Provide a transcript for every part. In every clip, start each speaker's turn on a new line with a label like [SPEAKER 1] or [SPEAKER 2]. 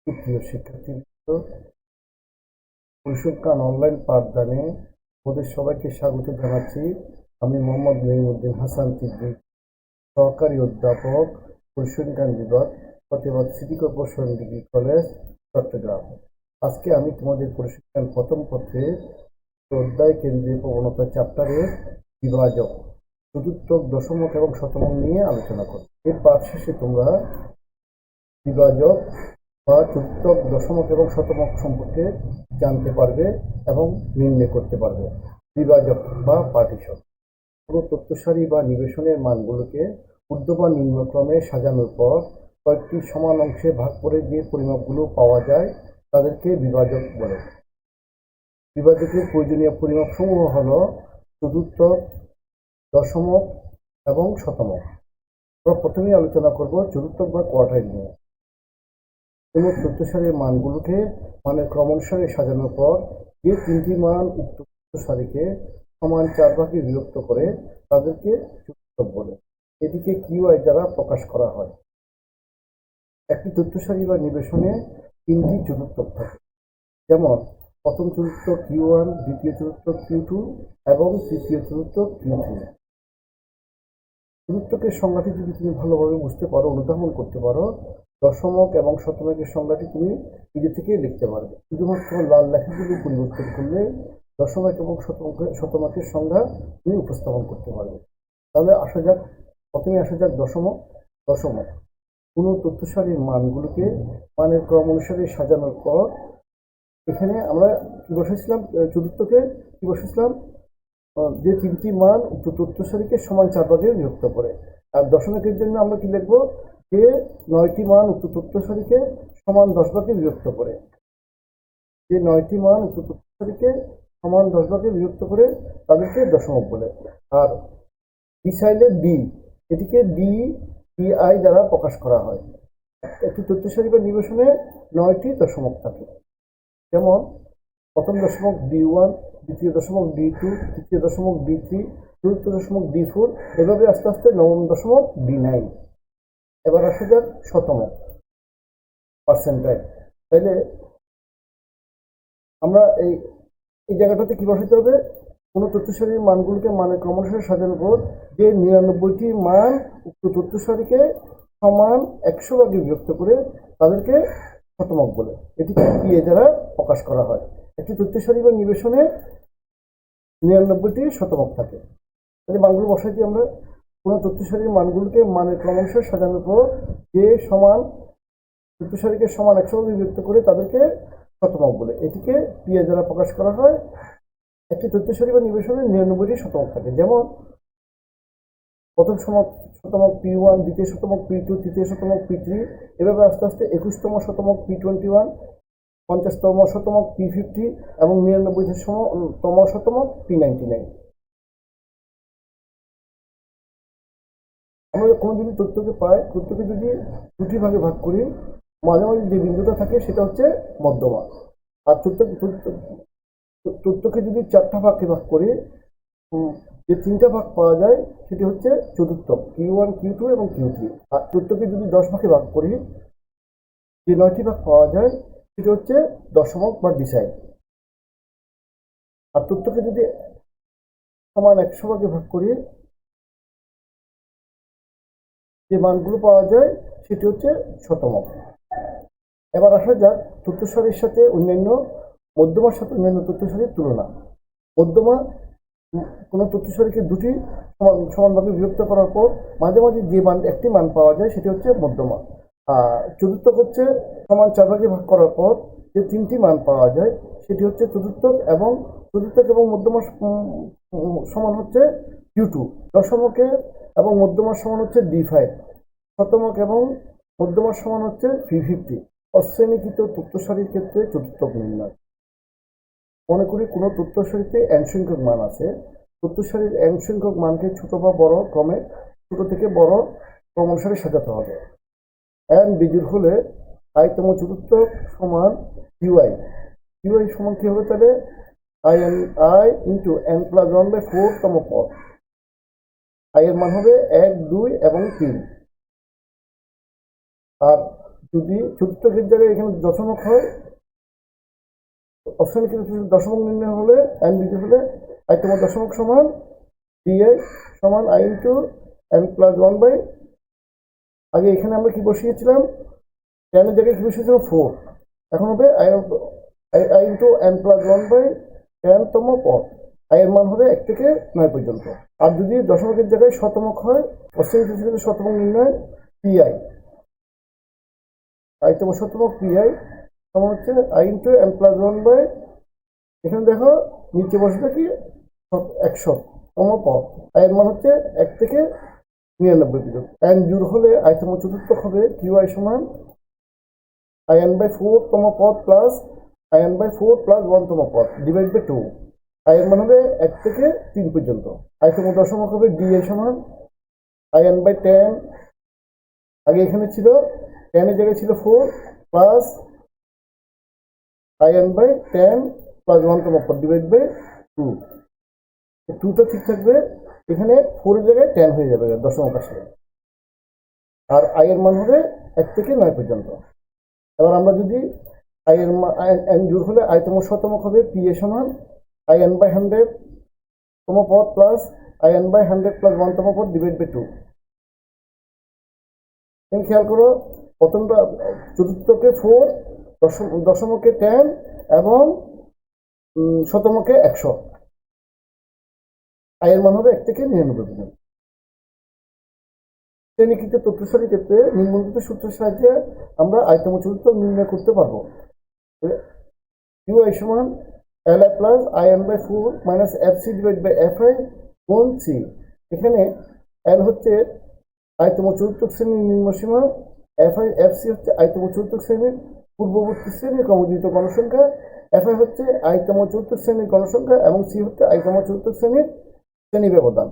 [SPEAKER 1] সুপ্রিয় শিক্ষার্থীবৃন্দ, পরিসংখ্যান অনলাইন পাঠদানে ওদের সবাইকে স্বাগত জানাচ্ছি। আমি মোহাম্মদ নঈমুদ্দিন হাসান সিদ্দিক, সহকারী অধ্যাপক, পরিসংখ্যান বিভাগ, Fatehabad city corporation degree college, Chittagong. আজকে আমি তোমাদের পরিসংখ্যান প্রথম পত্রে অধ্যায় কেন্দ্রীয় প্রবণতা চ্যাপ্টারের বিভাজক, চতুর্থক, দশমক এবং শতমক নিয়ে আলোচনা করব। এর পাঠ শেষে তোমরা বিভাজক বা চতুর্থক, দশমক এবং শতমক সম্পর্কে জানতে পারবে এবং নির্ণয় করতে পারবে। বিভাজক বা পার্টিশন কোনো তথ্য সারি বা নিবেশনের মানগুলোকে ঊর্ধ্ব বা নিম্নক্রমে সাজানোর পর কয়েকটি সমান অংশে ভাগ করে যে পরিমাপগুলো পাওয়া যায় তাদেরকে বিভাজক বলে। বিভাজকের প্রয়োজনীয় পরিমাপসমূহ হল চতুর্থক, দশমক এবং শতমক। আমরা প্রথমেই আলোচনা করব চতুর্থক বা কোয়ার্টাইল নিয়ে। কোনো তথ্য সারির মানগুলোকে মানের ক্রমানুসারে সাজানোর পর যে তিনটি মান উক্ত তথ্য সারিকে সমান 4 ভাগে বিভক্ত করে তাদেরকে চতুর্থক বলে। এটিকে কিউআই দ্বারা প্রকাশ করা হয়। একটি তথ্য সারি বা নিবেশনে 3টি চতুর্থক থাকে, যেমন প্রথম চতুর্থক Q1, দ্বিতীয় চতুর্থক Q2 এবং তৃতীয় চতুর্থক Q3। চতুর্থকের সংজ্ঞাটি যদি তুমি ভালোভাবে বুঝতে পারো, অনুধাবন করতে পারো, দশমক এবং শতমকের সংজ্ঞাটি তুমি নিজে থেকেই লিখতে পারবে। শুধুমাত্র লাল লেখাগুলো পরিবর্তন করলে দশমক এবং শতমকের সংজ্ঞা তুমি উপস্থাপন করতে পারবে। তাহলে প্রথমে আসা যাক দশমক। কোনো তথ্য সারির মানগুলোকে মানের ক্রম অনুসারে সাজানোর পর এখানে আমরা কি বসেছিলাম, চতুর্থকে কি বসেছিলাম, যে তিনটি মান উক্ত তথ্য সারিকে সমান 4 ভাগে বিভক্ত করে। আর দশমকের জন্য আমরা কি লিখবো, যে 9টি মান উক্ত তথ্য সারিকে সমান 10 ভাগে বিভক্ত করে। যে 9টি মান উক্ত তথ্য সারিকে সমান 10 ভাগে বিভক্ত করে তাদেরকে দশমক বলে। আর বিসাইলের ডি, এটিকে ডিআই দ্বারা প্রকাশ করা হয়। একটি তথ্য সারি বা নিবেশনে 9টি দশমক থাকে, যেমন প্রথম দশমক D1, দ্বিতীয় দশমক D2, তৃতীয় দশমক D3, চতুর্থ দশমক D4, এভাবে আস্তে আস্তে নবম দশমক D9। এবার আসা যাক শতমক, পার্সেন্টাইল। তাইলে আমরা এই জায়গাটাতে কি বসাতে হবে, কোনো তথ্য সারির মানগুলোকে মানের ক্রমানুসারে সাজানোর পর যে 99টি মান উক্ত তথ্য সারিকে সমান 100 ভাগে বিভক্ত করে তাদেরকে শতমক বলে। এটিকে পিএ দ্বারা প্রকাশ করা হয়। একটি তথ্য সারি বা নিবেশনে 99টি শতমক থাকে। তাহলে মানগুলো বসাইছি আমরা। কোনো তথ্য সারির মানগুলোকে মানের ক্রমানুসারে সাজানোর পর যে সমান তথ্য সারিকে সমান 100 ভাগে বিভক্ত করে তাদেরকে শতমক বলে। এটিকে পিএ দ্বারা প্রকাশ করা হয়। একটি তথ্য সারি বা নিবেশনে 99টি শতমক থাকে, যেমন প্রথম শতমক P1, দ্বিতীয় শতমক P2, তৃতীয় শতমক P3, এভাবে আস্তে আস্তে 21তম শতমক P21, 50তম শতমক P50 এবং 99তম শতমক P99। আমরা কোনো যদি তথ্যকে পাই, তথ্যকে যদি দুটি ভাগে ভাগ করি, মাঝে মাঝে যে বিন্দুটা থাকে সেটা হচ্ছে মধ্যমা। আর তথ্যকে যদি 4টা ভাগে ভাগ করি, যে 3টা ভাগ পাওয়া যায় সেটি হচ্ছে চতুর্থক, Q1, Q2 এবং Q3। আর তথ্যকে যদি 10 ভাগে ভাগ করি, যে 9টি ভাগ পাওয়া যায় সেটি হচ্ছে দশমক বা ডিসাইড। আর তথ্যকে যদি সমান 100 ভাগে ভাগ করি, যে মানগুলো পাওয়া যায় সেটি হচ্ছে শতমক। এবার আসা যাক তথ্য সারির সাথে মধ্যমার সাথে অন্যান্য তথ্য সারির তুলনা। মধ্যমা কোনো তথ্য সারিকে দুটি সমানভাবে বিভক্ত করার পর মাঝে মাঝে যে একটি মান পাওয়া যায় সেটি হচ্ছে মধ্যমা। চতুর্থক হচ্ছে সমান 4 ভাগে ভাগ করার পর যে 3টি মান পাওয়া যায় সেটি হচ্ছে চতুর্থক এবং মধ্যমার সমান হচ্ছে Q2। দশমকে এবং মধ্যমার সমান হচ্ছে D5। শতমক এবং মধ্যমার সমান হচ্ছে P50। অশ্রেণীকৃত তথ্য সারির ক্ষেত্রে চতুর্থক নির্ণয়। মনে করি কোনো তথ্য সারিতে n সংখ্যক মান আছে। তথ্য সারির n সংখ্যক মানকে ছোট বা বড় ক্রমে, ছোট থেকে বড় ক্রম অনুসারে সাজাতে হবে। n বিজোড় হলে i তম চতুর্থক সমান QI। QI সমান কি হবে, তাহলে i ইন্টু n+1/4 তম পদ। i এর মান হবে 1, 2 এবং 3। আর যদি চতুর্থকের জায়গায় এখানে দশমিক হয়, অপশনে কিন্তু দশমিক নির্ণয় হলে এন বিজোড় হলে আইতম দশমিক সমান ডিআই সমান I into N plus one by, আগে এখানে আমরা কি বসিয়েছিলাম, টেনের জায়গায় কি বসিয়েছিলাম 4, এখন হবে I into N plus one by 10তম পদ। আই এর মান হবে 1 থেকে 9 পর্যন্ত। আর যদি দশমিকের জায়গায় শতমক হয়, অবশ্যই শতমক নির্ণয় পিআই, আইতম শতমক পিআই সমান হচ্ছে I into N plus one by, এখানে দেখো নিচে বসবে কি 100তম পদ। আই এর মান হচ্ছে 1 থেকে 99 পর্যন্ত। এন জোড় হলে আইতম চতুর্থক হবে কিউআই সমান আই এন বাই 4তম পদ plus I N by 4 plus 1তম পদ ডিভাইড বাই 2। আই এর মান হবে 1 থেকে 3 পর্যন্ত। আইতম দশমিক হবে ডিআই সমান আই এন বাই 10, আগে এখানে ছিল 10 এর জায়গায় ছিল 4 plus I N by 10 plus 1তম পদ ডিভাইড বাই 2। 2টা ঠিক থাকবে, এখানে 4 এর জায়গায় 10 হয়ে যাবে দশমিক আসলে, আর আই এর মান হবে 1 থেকে 9 পর্যন্ত। এবার আমরা যদি আই এর এন জোড় হলে আইতম শতমক হবে পি এ সমান আই এন বাই 100তম পদ plus I N by 100 plus 1তম পদ ডিভাইড বাই 2। খেয়াল করো, প্রথমটা চতুর্থকে 4, দশমকে 10 এবং শতমকে 100। আই এর মান হবে 1 থেকে 99 পর্যন্ত। শ্রেণীকৃত তথ্য সারির ক্ষেত্রে নিম্নলিখিত সূত্রের সাহায্যে আমরা আইতম চতুর্থক নির্ণয় করতে পারবো। কিউআই সমান L I plus I N by 4 minus F C divide by F I গুণ সি। এখানে এল হচ্ছে আইতম চতুর্থক শ্রেণীর নিম্নসীমা, এফ সি হচ্ছে আইতম চতুর্থক শ্রেণীর পূর্ববর্তী শ্রেণীর ক্রমযুক্ত গণসংখ্যা, এফ আই হচ্ছে আইতম চতুর্থক শ্রেণীর গণসংখ্যা এবং সি হচ্ছে আইতম চতুর্থক শ্রেণীর শ্রেণী ব্যবধান,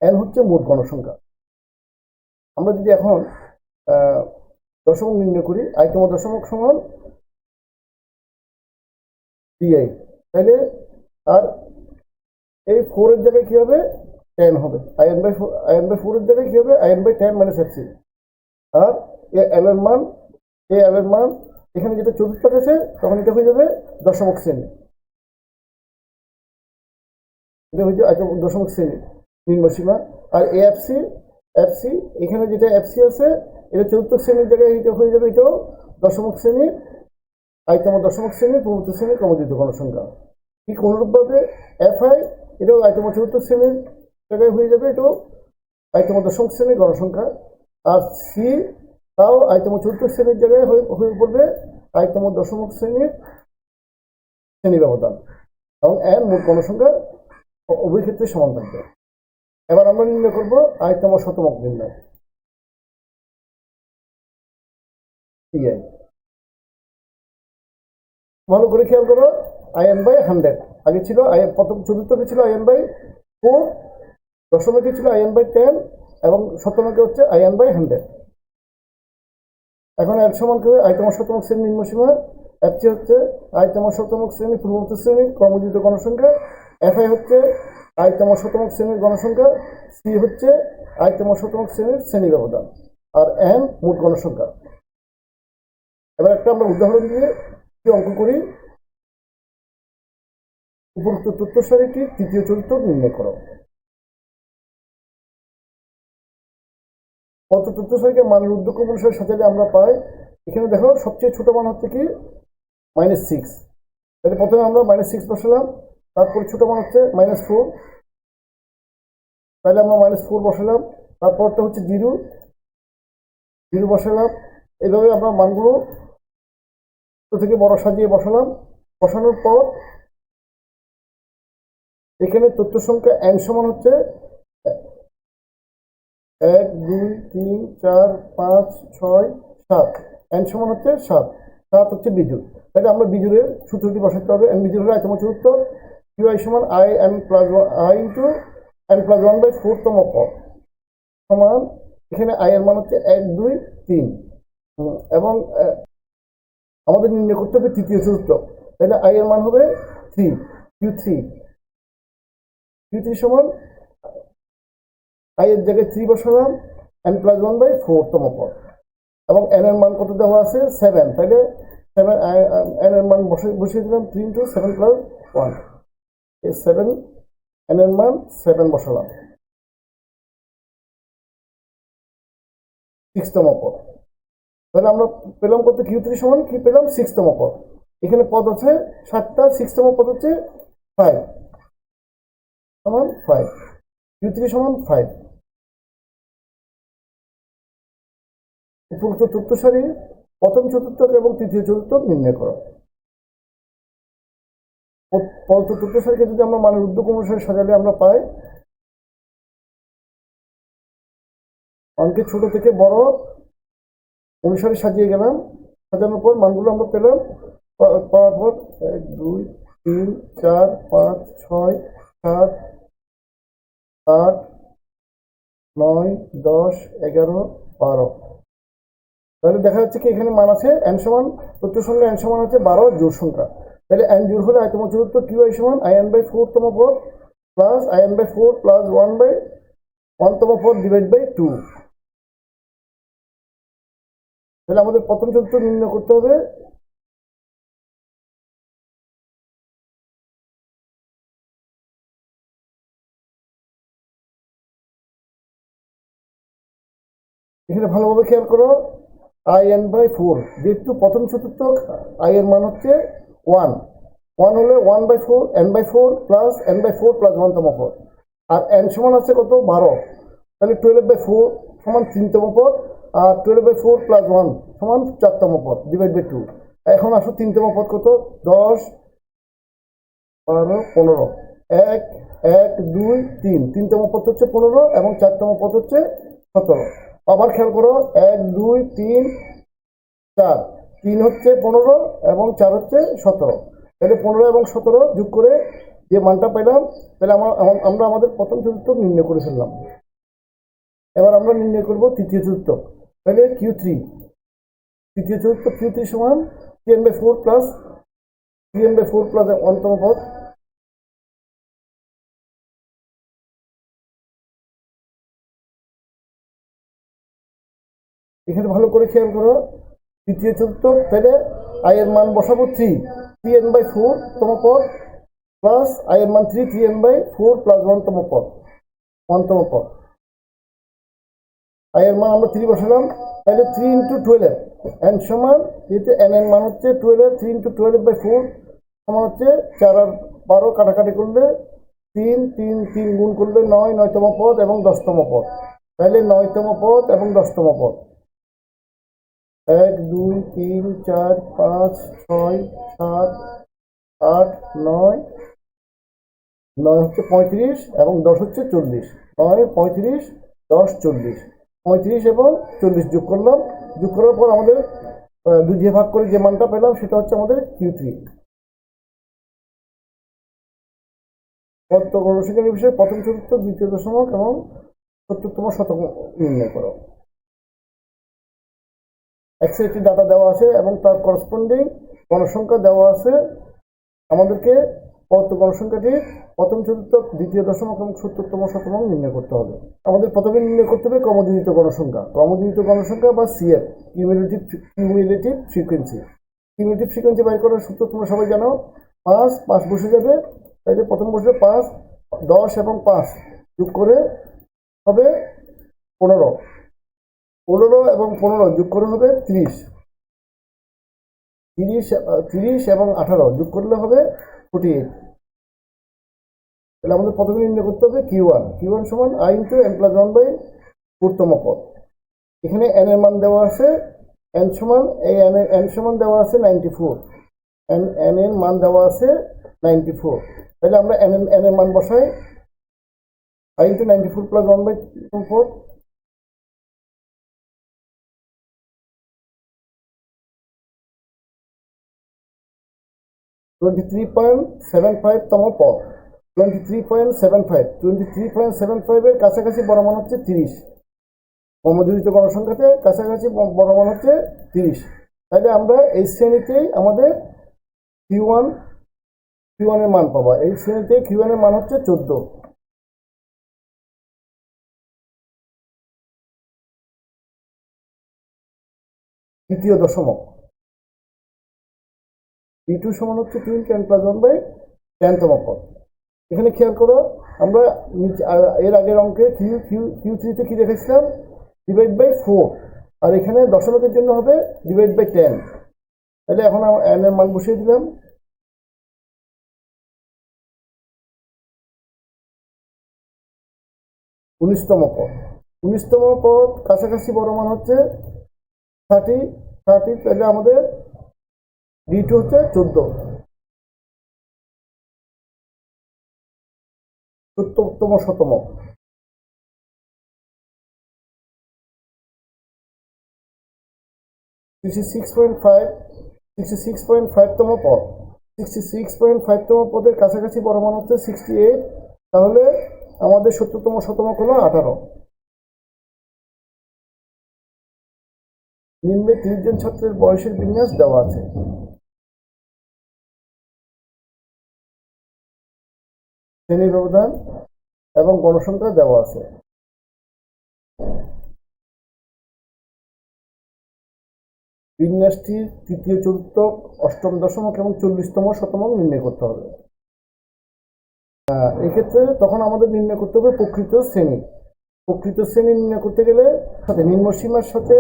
[SPEAKER 1] এন হচ্ছে মোট গণসংখ্যা। আমরা যদি এখন দশমিক নির্ণয় করি, আইতম দশমিক সমান ডিআই, তাহলে আর এই 4 এর জায়গায় কি হবে 10 হবে, আই এন বাই 4 এর জায়গায় কি হবে I N by 10 minus F C. আর এল এর মান, এখানে যেটা চতুর্থক আছে তখন এটা হয়ে যাবে দশমিক শ্রেণী, এটা হয়ে যাবে দশমিক শ্রেণী নিম্নসীমা। আর এফসি এখানে যেটা এফসি আছে এটা চতুর্থ শ্রেণীর জায়গায় এটা হয়ে যাবে, এটাও দশমিক শ্রেণীর আইতম দশমিক শ্রেণীর পূর্ববর্তী শ্রেণীর ক্রমযুক্ত গণসংখ্যা। ঠিক অনুরূপভাবে এফআই এটাও আইতম চতুর্থ শ্রেণীর জায়গায় হয়ে যাবে, এটাও আইতম দশমিক শ্রেণীর গণসংখ্যা। আর সি তাও আইতম চতুর্থ শ্রেণীর জায়গায় হয়ে পড়বে আইতম দশমিক শ্রেণীর শ্রেণী ব্যবধান, এবং এর মোট গণসংখ্যা উভয় ক্ষেত্রে সমান থাকবে। এবার আমরা নির্ণয় করব আইতম শতমক নির্ণয় পিআই। ভালো করে খেয়াল করো, আই এন বাই 100 আগে ছিল, প্রথম চতুর্থকে ছিল আই এন বাই 4, দশমকে ছিল আই এন বাই 10 এবং শতমকে হচ্ছে আই এন বাই 100। এখন এর সমান করে আইতম শতমক শ্রেণীর নিম্নসীমা, এফসি হচ্ছে আইতম শতমক শ্রেণীর পূর্ববর্তী শ্রেণীর ক্রমযুক্ত গণসংখ্যা, এফআই হচ্ছে আইতম শতমক শ্রেণীর গণসংখ্যা, সি হচ্ছে আইতম শতমক শ্রেণীর শ্রেণী ব্যবধান, আর এন মোট গণসংখ্যা। এবার একটা আমরা উদাহরণ দিয়ে কি অঙ্ক করি, উপরোক্ত তথ্য সারিটির তৃতীয় চতুর্থক নির্ণয় করো। কত তথ্য সারিকে মানের উদ্যোগ অনুসারে সাজালে আমরা পাই, এখানে দেখো সবচেয়ে ছোট মান হচ্ছে কি -6, তাহলে প্রথমে আমরা -6 বসালাম, তারপর ছোট মান হচ্ছে -4, তাহলে আমরা -4 বসালাম, তারপরটা হচ্ছে 0 বসালাম। এইভাবে আমরা মানগুলো ছোট থেকে বড় সাজিয়ে বসালাম। বসানোর পর এখানে তথ্য সংখ্যা n সমান হচ্ছে 1 2 3 4 5 6 7, n সমান হচ্ছে 7 হচ্ছে বিজোড়, তাহলে আমরা বিজোড়ের সূত্রটি বসাতে হবে। n বিজোড় হলে আইতম চতুর্থ কিউআই সমান আই ইন্টু n প্লাস 1 বাই 4তম পদ সমান, এখানে আই এর মান হচ্ছে 1 2 3 এবং আমাদের নির্ণয় করতে হবে তৃতীয় চতুর্থ, তাহলে আই এর মান হবে 3, Q3 সমান আই এর জায়গায় 3 বসালাম n প্লাস 1 বাই 4তম পদ, এবং n এর মান কত দেওয়া আছে 7, তাহলে 7 n এর মান বসিয়ে দিলাম 3 × 7 + 1, এই 7 n এর মান 7 বসালাম। 6তম পদ, তাহলে আমরা পেলাম কত Q3 সমান কি পেলাম 6তম পদ। এখানে পদ আছে 7টা, 6তম পদ হচ্ছে 5 সমান 5, Q3 সমান 5। উপরোক্ত তথ্য সারি প্রথম চতুর্থক এবং তৃতীয় চতুর্থক নির্ণয় করো। প্রদত্ত তথ্য সারিকে যদি আমরা মানের উদ্যোগ অনুসারে সাজালে আমরা পাই অঙ্কের ছোট থেকে বড় অনুসারে সাজিয়ে গেলাম। সাজানোর পর মানগুলো আমরা পেলাম, পাওয়ার পর 1 2 3 4 5 6 7 8 9 10 11 12। তাহলে দেখা যাচ্ছে কি এখানে মান আছে n সমান, তথ্য সংখ্যা n সমান হচ্ছে 12 জোড় সংখ্যা। তাহলে n জোড় হলে আয়তম চতুর্থ qi সমান in/4তম পদ প্লাস in/4 প্লাস 1/1তম পদ ডিভাইড বাই 2। তাহলে আমাদের প্রথম চতুর্থ নির্ণয় করতে হবে। এখানে ভালোভাবে খেয়াল করো, in/4 যেহেতু প্রথম চতুর্থক i এর মান হচ্ছে 1 হলে 1/4 n/4 প্লাস n/4 প্লাস 1তম পদ, আর n সমান আছে কত 12, তাহলে 12/4 সমান 3তম পদ, আর 12/4 প্লাস 1 সমান 4তম পদ ডিভাইড বাই 2। এখন আসো 3তম পদ কত 10 12 15, 1 1 2 3, 3তম পদ হচ্ছে 15 এবং 4তম পদ হচ্ছে 17। আবার খেয়াল করো 1 2 3 4, 3 হচ্ছে 15 এবং 4 হচ্ছে 17। তাহলে 15 এবং 17 যোগ করে যে মানটা পেলাম, তাহলে আমরা আমাদের প্রথম চতুর্থক নির্ণয় করে ফেললাম। এবার আমরা নির্ণয় করব তৃতীয় চতুর্থক। তাহলে Q3, তৃতীয় চতুর্থক Q3 সমান 3/4 প্লাস 3/4 প্লাস 1তম পদ। এখানে ভালো করে খেয়াল করো, তৃতীয় চতুর্থক তাহলে i এর মান বসাবো 3n/4 তম পদ প্লাস i এর মান 3n/4 প্লাস 1তম পদ, 1তম পদ। i এর মান আমরা 3 বসালাম, তাহলে 3 × 12 n সমান, যেহেতু n এর মান হচ্ছে 12, 3 × 12/4 সমান হচ্ছে 4 আর 12 কাটাকাটি করলে 3 3 3 গুণ করলে 9, 9তম পদ এবং 10তম পদ। তাহলে 9তম পদ এবং 10তম পদ 1 2 3 4 5 6 7 8 9, 9 হচ্ছে 35 এবং 10 হচ্ছে 40, 9 35 10 40, 35 এবং 40 যোগ করলাম। যোগ করার পর আমাদের 2 দিয়ে ভাগ করে যে মানটা পেলাম সেটা হচ্ছে আমাদের Q3। প্রদত্ত গণসংখ্যা নির্বিশেষে প্রথম চতুর্থ দ্বিতীয় দশমিক এবং 70তম শতক নির্ণয় করো। এক্সেল একটি ডাটা দেওয়া আছে এবং তার করসপন্ডিং গণসংখ্যা দেওয়া আছে। আমাদেরকে প্রদত্ত গণসংখ্যাটি প্রথম চতুর্থক দ্বিতীয় দশমিক এবং 70তম শতক নির্ণয় করতে হবে। আমাদের প্রথমে নির্ণয় করতে হবে ক্রমযোজিত গণসংখ্যা। ক্রমযোজিত গণসংখ্যা বা CF, cumulative frequency. Cumulative frequency বাইর করার সূত্র তোমরা সবাই জানো, 5 বসে যাবে। তাইলে প্রথম বসবে 5, 10 এবং 5 যোগ করে হবে 15, 15 এবং 15 যোগ করে হবে 30, 30 এবং 18 যোগ করলে হবে 48। তাহলে আমাদের প্রথমে নির্ণয় করতে হবে Q1 সমান i × n+1/4তম পদ। এখানে n এর মান দেওয়া আছে, n সমান n সমান দেওয়া আছে 94, n এর মান দেওয়া আছে 94। তাহলে আমরা n এর মান বসাই, i × 94 + 1/4, 23.75তম পদ। 23.75 এর কাছাকাছি বড় মান হচ্ছে 30। ক্রমযোজিত গণসংখ্যাতে কাছাকাছি বড় মান হচ্ছে 30। তাহলে আমরা এই শ্রেণীতেই আমাদের Q1 এর মান পাবো। এই শ্রেণীতে Q1 এর মান হচ্ছে 14। তৃতীয় দশমক। b2 সমান হচ্ছে 20 প্লাস 1/10তম পদ। এখানে খেয়াল করো, আমরা এর আগের অঙ্কে কিউ3তে কি রেখেছিলাম, ডিভাইড বাই 4, আর এখানে দশমিকের জন্য হবে ডিভাইড বাই 10। তাহলে এখন n এর মান বসিয়ে দিলাম। উনিশতম পদ। 19তম পদ কাছাকাছি বড় মান হচ্ছে 30, তাহলে আমাদের d2 হচ্ছে 14তম শতমক। 66.5তম পদ। 66.5তম পদের কাছাকাছি বড় মান হচ্ছে 68, তাহলে আমাদের 70তম শতমক হলো 18। নিম্নে 30 জন ছাত্রের বয়সের বিন্যাস দেওয়া আছে। শ্রেণী ব্যবধান এবং গণসংখ্যা দেওয়া আছে। বিন্যাসটির তৃতীয়, চতুর্থ, অষ্টম দশমক এবং 40তম শতমক নির্ণয় করতে হবে। এক্ষেত্রে তখন আমাদের নির্ণয় করতে হবে প্রকৃত শ্রেণী। প্রকৃত শ্রেণী নির্ণয় করতে গেলে নিম্নসীমার সাথে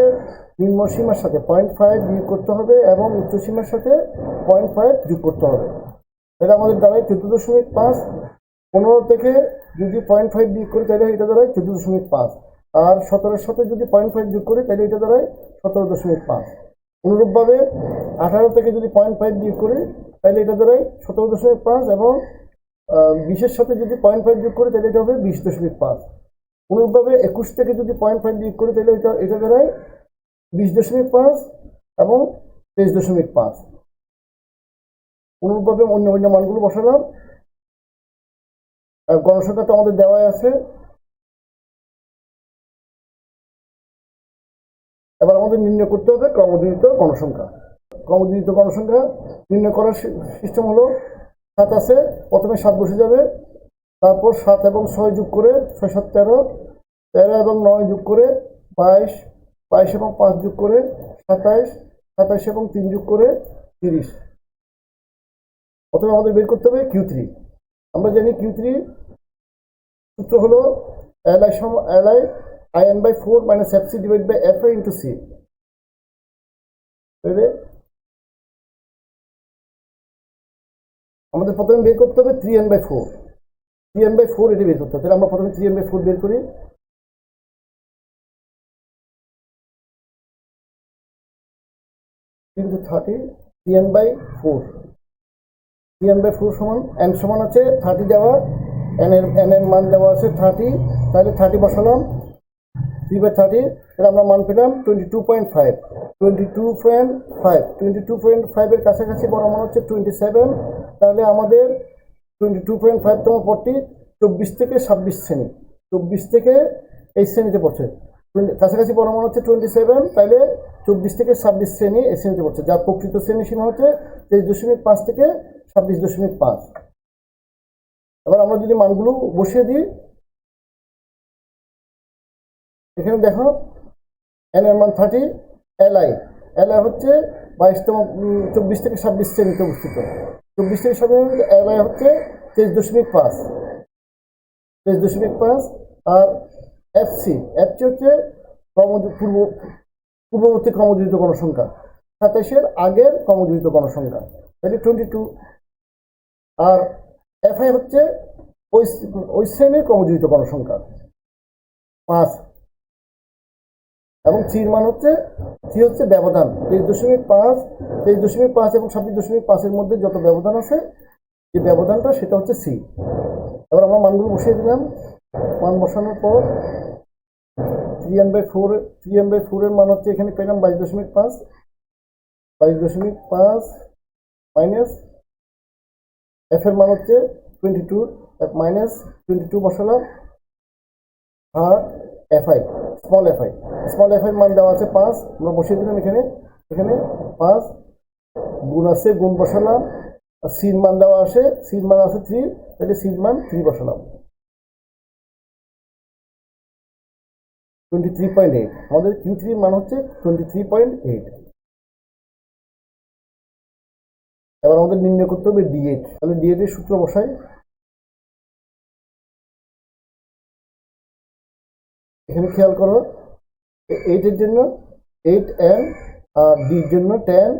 [SPEAKER 1] 0.5 বিয়োগ করতে হবে এবং উচ্চসীমার সাথে 0.5 যোগ করতে হবে। তাহলে আমাদের দাঁড়ায় 14.5। 15 থেকে যদি 0.5 বিয়োগ করি তাহলে এটা দাঁড়ায় 14.5, আর 17-এর সাথে যদি 0.5 যোগ করি তাহলে এটা দাঁড়ায় 17.5। অনুরূপভাবে 18 থেকে যদি 0.5 বিয়োগ করি তাহলে এটা দাঁড়ায় 17.5, এবং 20-এর সাথে যদি 0.5 যোগ করি তাহলে এটা হবে 20.5। অনুরূপভাবে 21 থেকে যদি 0.5 বিয়োগ করি তাহলে এটা দাঁড়ায় 20.5 এবং 23.5। অনুরূপভাবে অন্য মানগুলো বসালাম। গণসংখ্যা তো আমাদের দেওয়াই আছে। এবার আমাদের নির্ণয় করতে হবে ক্রমযোজিত গণসংখ্যা। ক্রমযোজিত গণসংখ্যা নির্ণয় করার সিস্টেম হলো, 7 আছে, প্রথমে 7 বসে যাবে, তারপর 7 এবং 6 যোগ করে 6 7 13, 13 এবং 9 যোগ করে 22, 22 এবং 5 যোগ করে 27, 27 এবং 3 যোগ করে 30। প্রথমে আমাদের বের করতে হবে Q3। আমরা জানি Q3 সূত্র হলো LI/4 - FC / FI × C। আমাদের প্রথমে বের করতে হবে 3n/4। 3n/4 এটি বের করতে হবে। তাহলে আমরা প্রথমে 3n/4 বের করি। কিন্তু 30 3n/4 সমান n সমান আছে 30 দেওয়া, n এর মান দেওয়া আছে 30, তাহলে 30 বসালাম। 3/30, তাহলে আমরা মান পেলাম 22.5। 22.5 এর কাছাকাছি বড় মান হচ্ছে 27, তাহলে আমাদের 22.5তম পদটি 24 থেকে 26 শ্রেণী। 24 থেকে এই শ্রেণীতে পড়ছে। কাছাকাছি বড় মান হচ্ছে 27, তাহলে 24 থেকে 26 শ্রেণী এই শ্রেণীতে পড়ছে, যার প্রকৃত শ্রেণী সীমা হচ্ছে 23.5 থেকে 26.5। এবার আমরা যদি মানগুলো বসিয়ে দিই, এখানে দেখো n এর মান 30, LI হচ্ছে 22তম, 24 থেকে 26 শ্রেণীতে অবস্থিত। 24 থেকে 26 LI হচ্ছে 23.5, আর FC হচ্ছে পূর্ববর্তী ক্রমযোজিত গণসংখ্যা, 27-এর আগের ক্রমযোজিত গণসংখ্যা, তাহলে 22। আর FI হচ্ছে ওই শ্রেণীর ক্রমযোজিত গণসংখ্যা 5, এবং সির মান হচ্ছে, সি হচ্ছে ব্যবধান। 23.5 এবং 26.5-এর মধ্যে যত ব্যবধান আছে, যে ব্যবধানটা সেটা হচ্ছে সি। এবার আমরা মানগুলো বসিয়ে দিলাম। মান বসানোর পর 3n/4 এর মান হচ্ছে, এখানে পেলাম 22.5 মাইনাস এফ এর মান হচ্ছে 22, মাইনাস 22 বসালাম, আর এফআই, স্মল এফআই মান দেওয়া আছে 5, আমরা বসিয়ে দিলাম। এখানে 5 গুণ আছে, গুণ বসালাম, আর সির মান দেওয়া আছে, সির মান আছে 3, তাহলে সির মান 3 বসালাম। 23.8, আমাদের Q3 মান হচ্ছে 23.8। এবার আমাদের নির্ণয় করতে হবে D8। তাহলে D8 এর সূত্র বসাই। এখানে খেয়াল করো 8 এর জন্য 8n, আর D এর জন্য 10,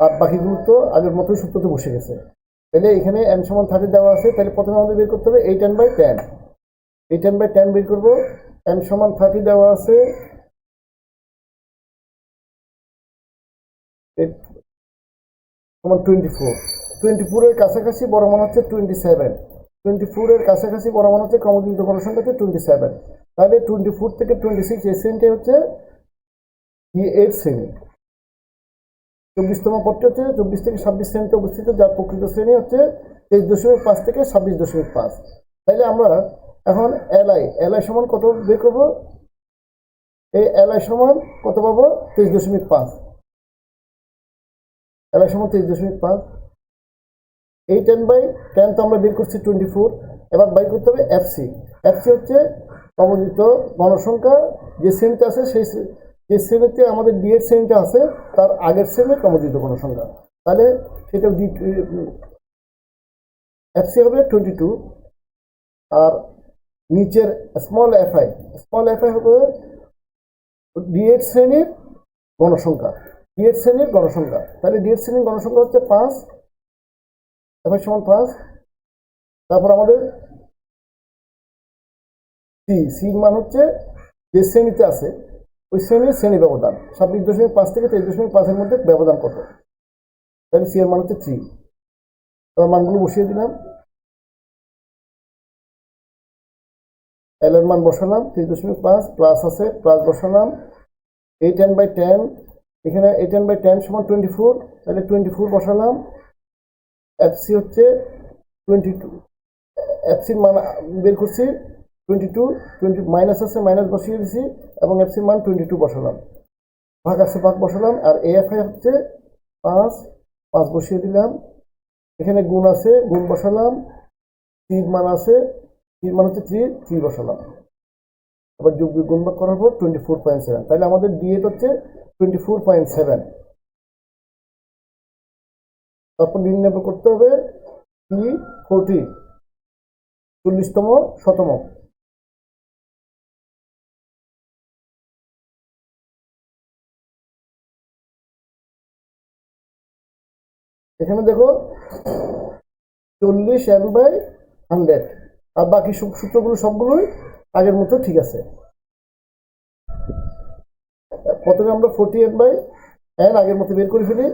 [SPEAKER 1] আর বাকিগুলো তো আগের মতোই সূত্রতে বসে গেছে। তাহলে এখানে n সমান 30 দেওয়া আছে, তাহলে প্রথমে আমাদের বের করতে হবে 8n/10। 8n/10 বের করবো। n সমান 30 দেওয়া আছে, 8 সমান 24। 24 এর কাছাকাছি বড় মান হচ্ছে 27। 24 এর কাছাকাছি বড় মান হচ্ছে ক্রমযুক্ত গণসংখ্যা হচ্ছে 27। তাহলে 24 থেকে 26 এই শ্রেণীটা হচ্ছে D8 শ্রেণী। 24তম পদটি হচ্ছে 24 থেকে 26 শ্রেণীতে অবস্থিত, যার প্রকৃত শ্রেণী হচ্ছে 23.5 থেকে 26.5। তাইলে আমরা এখন এলআই সমান কত বের করবো? এই এলআই সমান কত পাবো? 23.5। এলআই সমান 23.5। 8n/10 তো আমরা বের করছি 24। এবার বাইর করতে হবে এফসি। এফসি হচ্ছে ক্রমযুক্ত গণসংখ্যা যে শ্রেণীতে আছে, সেই যে শ্রেণীতে আমাদের D8 শ্রেণীটা আছে তার আগের শ্রেণীর ক্রমযুক্ত গণসংখ্যা। তাহলে সেটা এফসি হবে 22। আর নিচের স্মল এফআই হবে D8 শ্রেণীর গণসংখ্যা। D8 শ্রেণীর গণসংখ্যা, তাহলে D8 শ্রেণীর গণসংখ্যা হচ্ছে 5, এফআই সমান 5। তারপর আমাদের সির মান হচ্ছে যে শ্রেণীতে আছে ওই শ্রেণীর শ্রেণী ব্যবধান 26.5 থেকে 23.5 এর মধ্যে ব্যবধান কত, তাহলে সি এর মান হচ্ছে 3। এবার মানগুলো বসিয়ে দিলাম। এল এর মান বসালাম 3.5, প্লাস আছে প্লাস বসালাম। 8n/10, এখানে 8n/10 সমান 24, তাহলে 24 বসালাম। এফসি হচ্ছে 22, এফসির মান বের করছি 22, 20 মাইনাস আছে মাইনাস বসিয়ে দিছি, এবং এফসির মান 22 বসালাম। ভাগ আছে ভাগ বসালাম। আর এএফআই হচ্ছে 5 বসিয়ে দিলাম। এখানে গুণ আছে গুণ বসালাম। সির মান আছে, সির মান হচ্ছে 3 বসালাম। আবার যোগ গুণ ভাগ করার পর 24.7, তাহলে আমাদের D8 হচ্ছে 24.7। তারপর নির্ণয় করতে হবে P40, 40তম শতমক। এখানে দেখো 40n/100, আর বাকি সূত্রগুলো সবগুলোই আগের মতো ঠিক আছে। প্রথমে আমরা 40n/n আগের মতো বের করে ফেলি।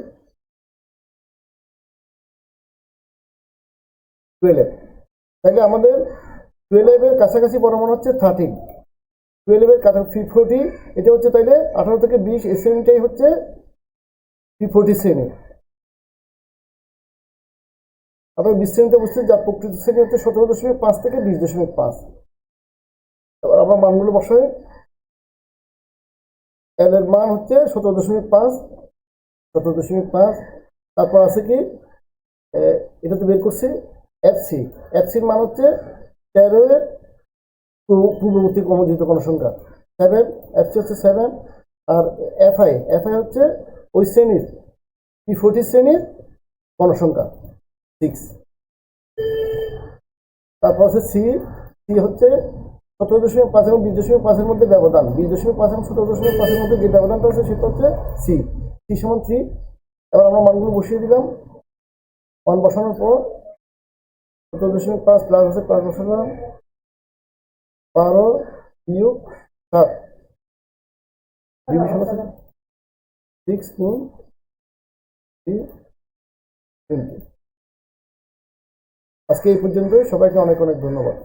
[SPEAKER 1] 12, তাহলে আমাদের 12 এর কাছাকাছি বড় মান হচ্ছে 13। 12 এর কাছাকাছি 40, এটা হচ্ছে তাইলে 18 থেকে 20 এই শ্রেণীটাই হচ্ছে P40 শ্রেণী। আপনার 20 শ্রেণীতে অবস্থিত, যার প্রকৃত শ্রেণী হচ্ছে 17.5 থেকে 20.5। এবার আমরা মানগুলো বসাই। এল এর মান হচ্ছে 17.5। তারপর আছে কি, এটা তো বের করছি এফসির মান হচ্ছে 13 এর পূর্ববর্তী ক্রমযুক্ত গণসংখ্যা 7, এফসি হচ্ছে 7। আর এফআই হচ্ছে ওই শ্রেণীর P40 শ্রেণীর গণসংখ্যা 6। তারপর আছে সি হচ্ছে 17.5 এবং 20.5 এর মধ্যে ব্যবধান। 20.5 এবং 17.5 এর মধ্যে যে ব্যবধানটা আছে সেটা হচ্ছে সি সমান 3। এবার আমরা মানগুলো বসিয়ে দিলাম। মান বসানোর পর 17.5 প্লাস আছে প্লাস বসালাম। 12 বিয়োগ 7, ডিভিশন আছে 6 গুণ 3, 20। আজকে এই পর্যন্তই। সবাইকে অনেক অনেক ধন্যবাদ।